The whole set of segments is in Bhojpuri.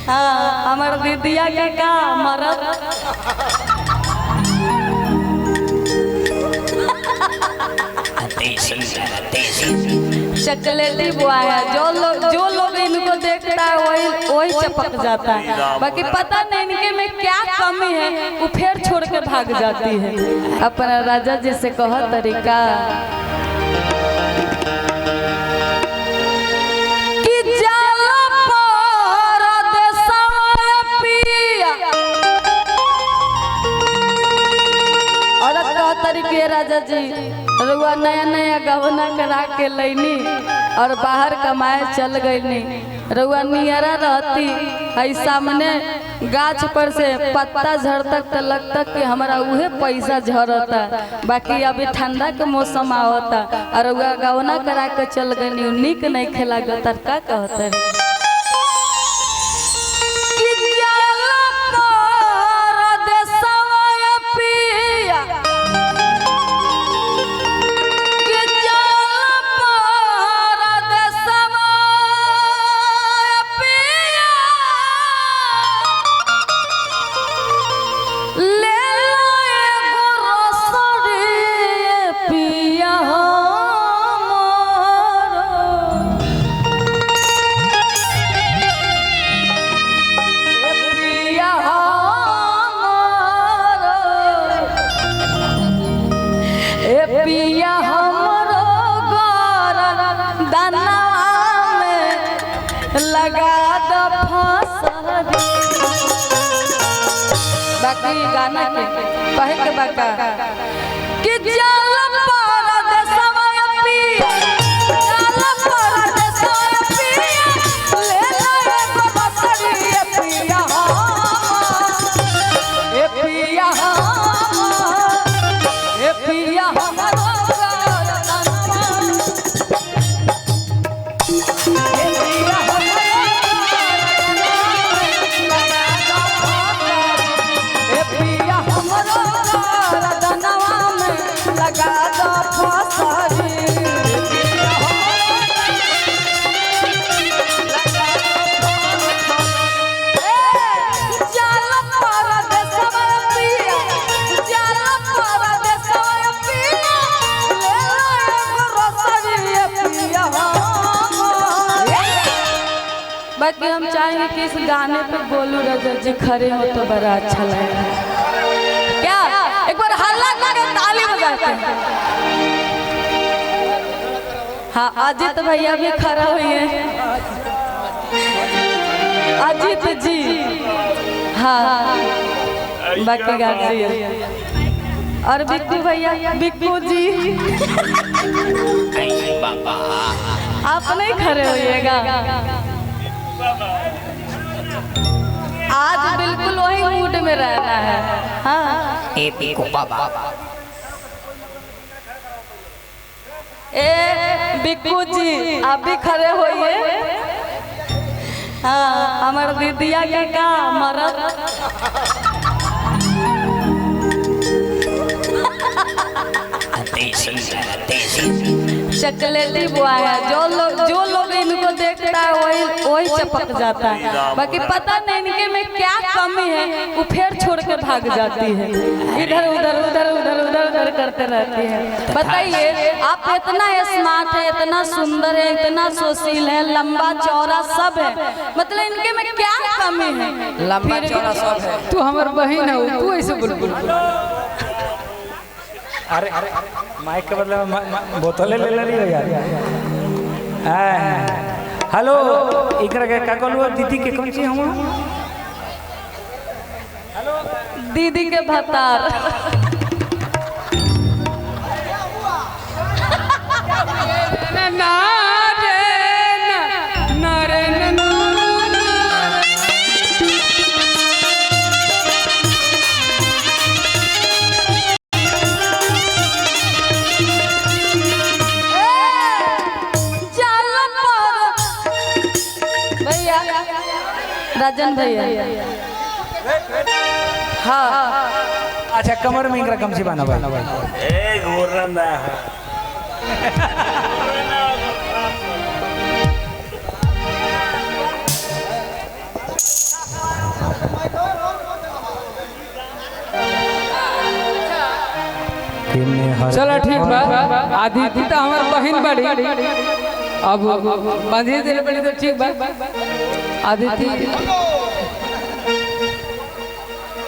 हाँ हमार दीदिया के का मरद चॉकलेटी बॉय है। जो लोग इनको देखता है वही चपक जाता है। बाकी पता नहीं इनके में क्या कमी है, वो फिर छोड़ के भाग जाती है। अपना राजा जी से कहो तरीका कि जाला परदेसवा पिया और कहो तरीके राजा जी रुआ नया नया गहना करा के लैनी और बाहर कमाए चल गईनी। रुआ नियरा रहती है सामने गाछ पर से पत्ता झड़तक तो लगता कि हमारा उहे पैसा झरता। बाकी अभी ठंडा के मौसम आवता और रुआ गहना करा के चल गईनी निक नहीं खेला गता का कहते बाकी गाना के कहे के बाका कि जाला परदेसवा पिया जाला परदेसवा पिया ले ले एगो बसरी पिया ए पिया ए पिया हमरो बाकी हम चाहेंगे कि इस गाने पे गोलू राजा जी खड़े हो तो बड़ा अच्छा लगेगा। क्या एक बार हल्ला करके ताली बजाते हैं। हाँ अजीत भैया भी खड़ा हुई है। अजीत जी हाँ बाकी गाड़ी और बिक्कू भैया बिक्कू जी आप नहीं खड़े होइएगा। आज बिल्कुल वही मूड में रहना है। हाँ ए बिक्कू जी आप भी खड़े होइए। हाँ हमार दीदिया के का मरद चॉकलेटी बॉय है। जो लोग इनको देखता है वही चपक जाता है। बाकी पता नहीं इनके में क्या कमी है, वो फिर छोड़ के भाग जाती है। इधर उधर उधर उधर उधर उधर करते रहती है। बताइए आप इतना स्मार्ट है, इतना सुंदर है, इतना सुशील है, लंबा चौड़ा सब है, मतलब इनके में क्या कमी है? लंबा चौड़ा सब है। तू हमार बहन है, तू ऐसे बोल। अरे माइक के बदले बोतलें ले रही हो यार। हेलो इकरा के का कहलू दीदी के कौन सी हम दीदी के भतार राजन भैया हाँ अच्छा कमर में इनका कमसी बना भाई ए गोरंदा चलो ठीक बा। आदिति तो हमार बहन बड़ी, अब बांधिए दिल बड़ी तो ठीक बा। आदिति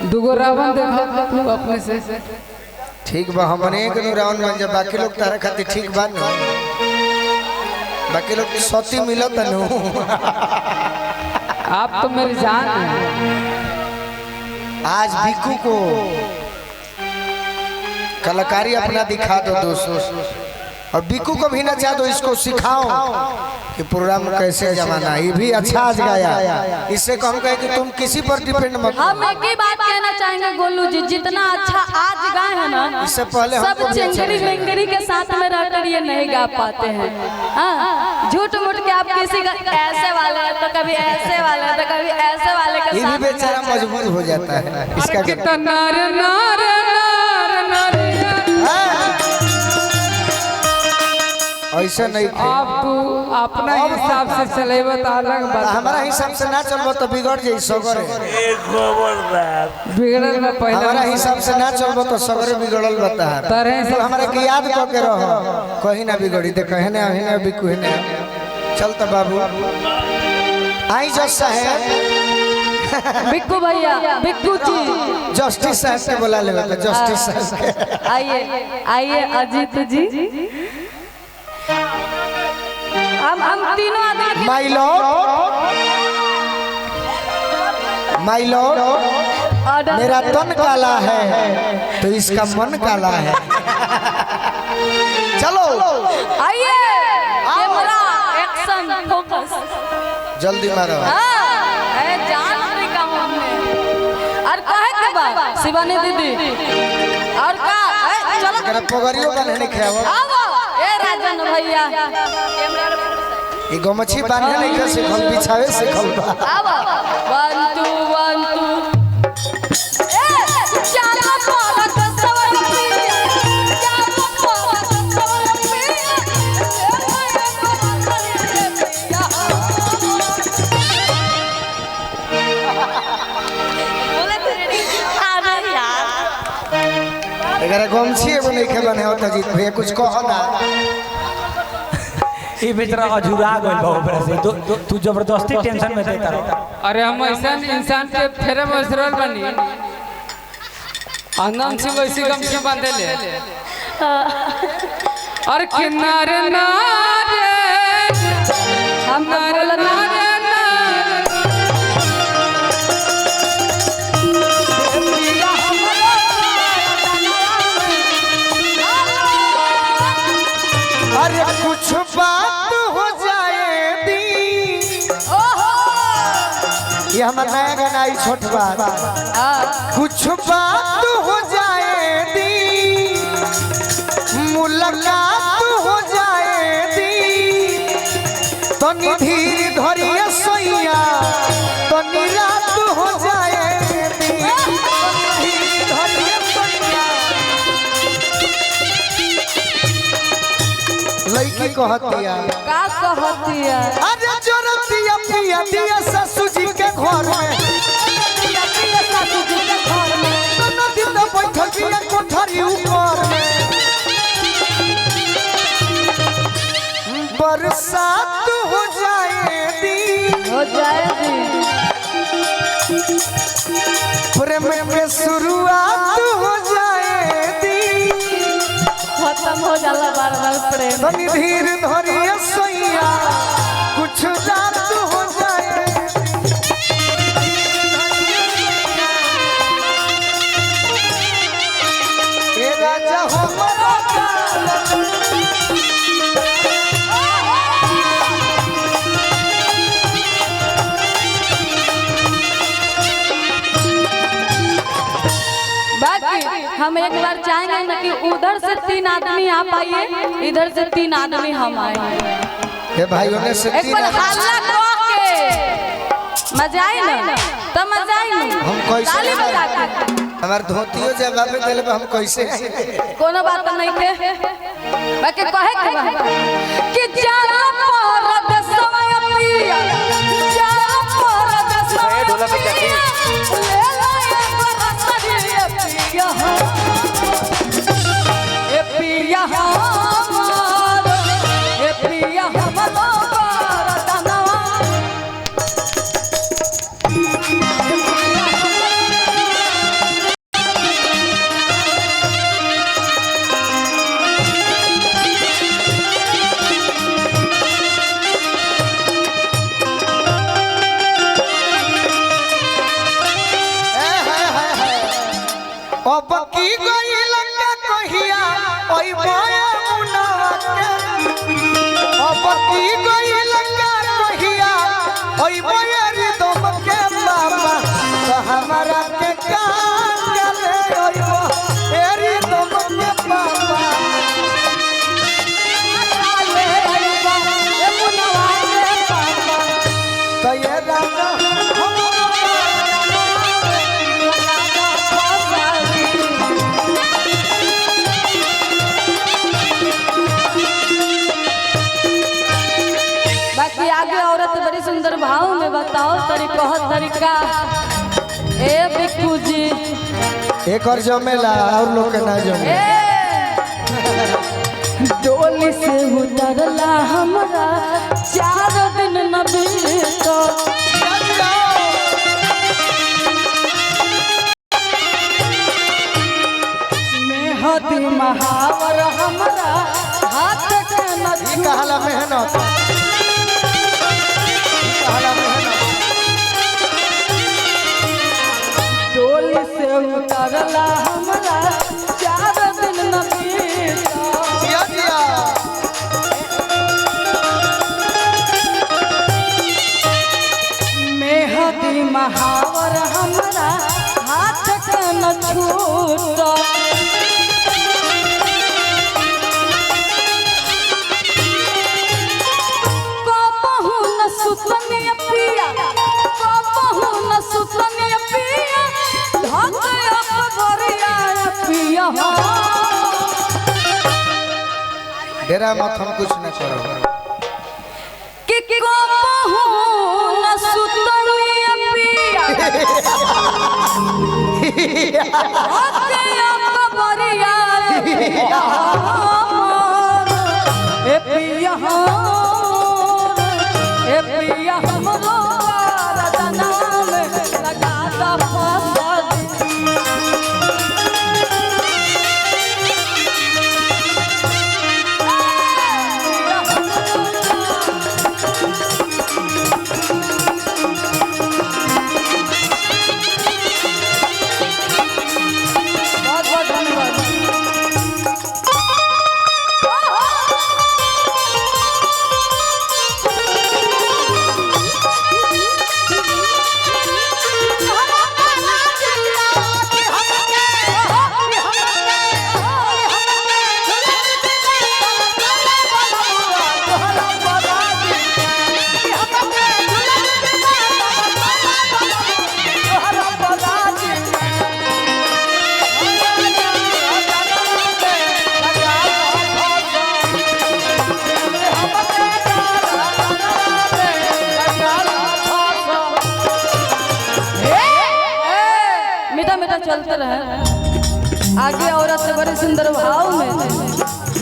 दुगो रावण देखा तू अपने से। ठीक बा, हमने एक रावण बन जा, बाकी लोग तारा खातिर ठीक बा न, बाकी लोग सती मिलत न। आप तो मेरी जान है। आज बिक्कू को कलाकारी अपना दिखा दो दोस्तों, और बिक्कू को भी नचा दो, इसको सिखाओ कि प्रोग्राम कैसे जमाना। ये भी अच्छा आज गाया, इससे कम कहे कि तुम किसी पर डिपेंड मत। हम एक ही बात कहना चाहेंगे गोलू जी, जितना अच्छा आज गाए हैं ना, इससे पहले सब चिंगरी मिंगरी के साथ में रहकर ये नहीं गा पाते हैं। हाँ, झूठ मूठ के आप किसी का ऐसे वाले तो कभी ऐसे वाले तो कभी ऐसे वाले के ये भी साथ बेचारा मजबूर हो जाता है। इसका कितना नार नार नार नार ऐसा नहीं थे। आप तू अपना हिसाब से चले अलग बात। हमारा हिसाब से ना चलबो तो बिगड़ जाई सगरे। बिगड़ल में पहले हमारा हिसाब से ना चलबो तो सगरे बिगड़ल बता है। तरह से हमारे के याद क के रहो, कहीं ना बिगड़ी दे, कहे ना है बिकू है ना। चल तो बाबू आई जज साहब, बिक्कू भैया, बिक्कू जी, जस्टिस साहब से बुला ले, जस्टिस साहब आइए आइए अजीत जी। हम तीनों आदमी माय लॉर्ड, ऑर्डर मेरा तन काला है तो इसका मन काला है। चलो आइए, कैमरा एक्शन फोकस, जल्दी मारो। जान नहीं कहा हमने। और कहे के बा शिवानी दीदी, और का चलो अगर पगड़ियो बने नहीं खाओ, आओ ए राजन भैया, ये गमछी बांधे नहीं कर सिखल, बिछावे सिखल बा। आओ 1 2 1 2 ए जाना पालक सवर पिया, जाना पालक सवर पिया, बोले तेरे अरे यार, अगर गमछी एगो नहीं खे बने होता जी भैया कुछ कहो ना। ये बेचारा अधूरा गइल बा ऊपर से। तू जबरदस्ती टेंशन में देता रहा। अरे हम ऐसा इंसान के फेरे में सरल बनी, आनंद से वैसी गमछी बांधे ले। और किनारे नारे हम बोला ना अरे कुछ बात हो जाए दी, ये हमारा नया गाना आई छोट बात। कुछ बात हो जाए दी, मुलाकात हो जाए दी, तो धीर धरिए सोइया, तो रात हो जाए दी, धीर धरिए सोइया। लड़की कहतिया का कहतिया, अरे जोरतिया पिया दिया ससुर जी के घर में, सासू जी के घर में दोनों दिन बैठल पिया कोठरी ऊपर में। बरसात हो जाए दी, हो जाए दी, प्रेम में शुरुआत हो जाए दी, खत्म हो जाला बार बार प्रेम। तनी धीर धरिए सोइया, कुछ रात हो जाए। ए राजा हमारा बाकी हम एक बार चाहेंगे ना कि उधर से 3 आदमी आप आइए, इधर से 3 आदमी हम आए। ये भाइयों ने से एक बार हल्ला करो के मजा आई ना, तो मजा आई ना। हम कैसे ताली बजा के हमार धोतियो जवाब देले बा, हम कैसे कोनो बात नहीं थे। बाकी कहे के बा कि जाना परद समय पिया, जाना परद समय पिया, ओई माया मुनावा के अब की गई लगा कहिया ओई माया रे दम के बाबा तो हमारा के कान गले ओई एरी दम के बाबा तो ये राजा बाकी आगे औरत बड़ी सुंदर भाव में बताओ तरीका ए बिक्कू जी एक और जमेला और लोग के ना जमे ए डोली से उतरला हमरा 4 दिन न बीतो मेहदी महावर हमरा हाथ के न कहला मेहनत कहला मेहनत डोली से उतरला हमरा 4 दिन न बीतो जिया जिया मेहदी महावर हमरा हाथ के न छूटो कबहू न सुतनिया पिया कबहू न सुतनिया पिया धकया खबरिया पिया डेरा मत हम कुछ न करो कि कबहू न सुतनिया पिया धकया खबरिया पिया ए पिया ए पिया हमरो रतना में लगा दा फसल बहुत बहुत धन्यवाद मीठा मीठा चलते रहे आगे औरत से बड़े सुंदर भाव में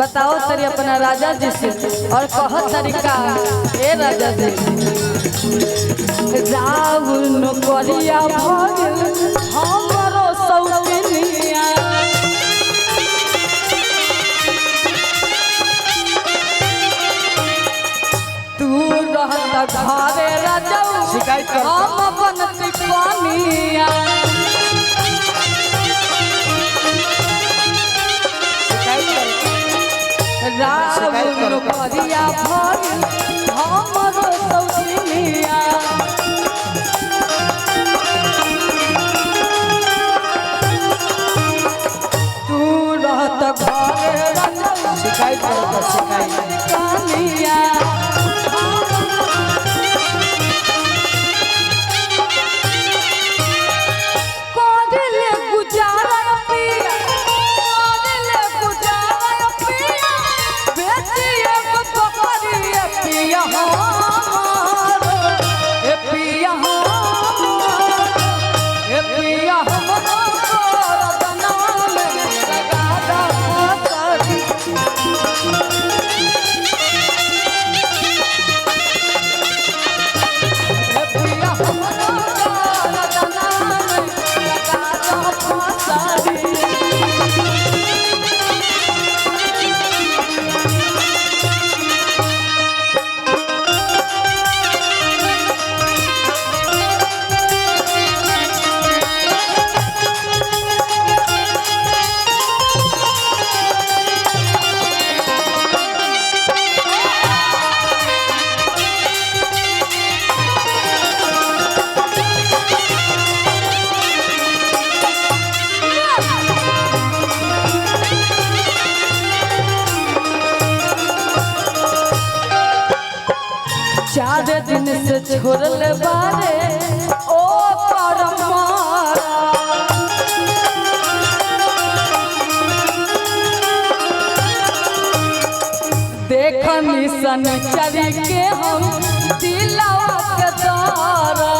बताओ तरी अपना राजा जी से और कह तरीका ए राजा जी रावण नौकरिया भगल हमरो सौतनिया तू रहत घरे राजा शिकायत करता। हम बनती पानिया रावण नौकरिया भगल हमरो सौतनिया तू रहत घरे राजा शिकायत करता शिकायत पानिया कोदिले गुजारा पिया कोदिले गुजारा पिया बेचिए बकरिया पिया हमार ए पिया हमार ए पिया हमार रतना में लगा दा फसल छोड़ले बारे ओ परमारा देखनी सनिचरी के हम दिलवा के दारा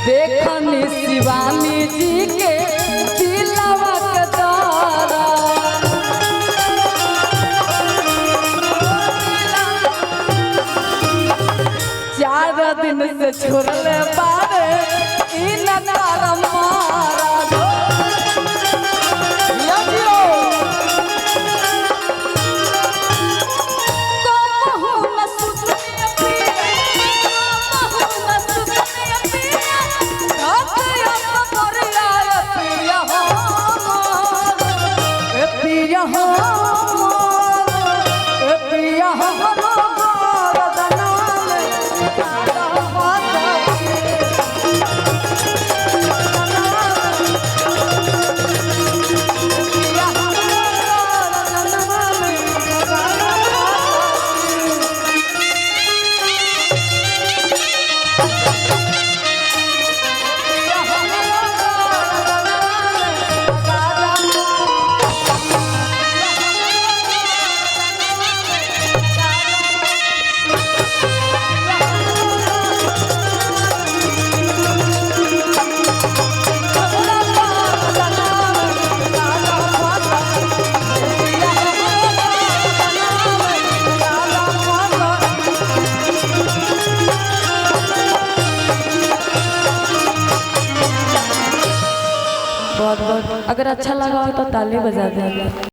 देखनी शिवानी जी के दिलवा के दारा चार दिन से छोड़ले बारे इन तारा मारा बहुत बहुत अगर अच्छा लगा हो तो ताली बजा दें।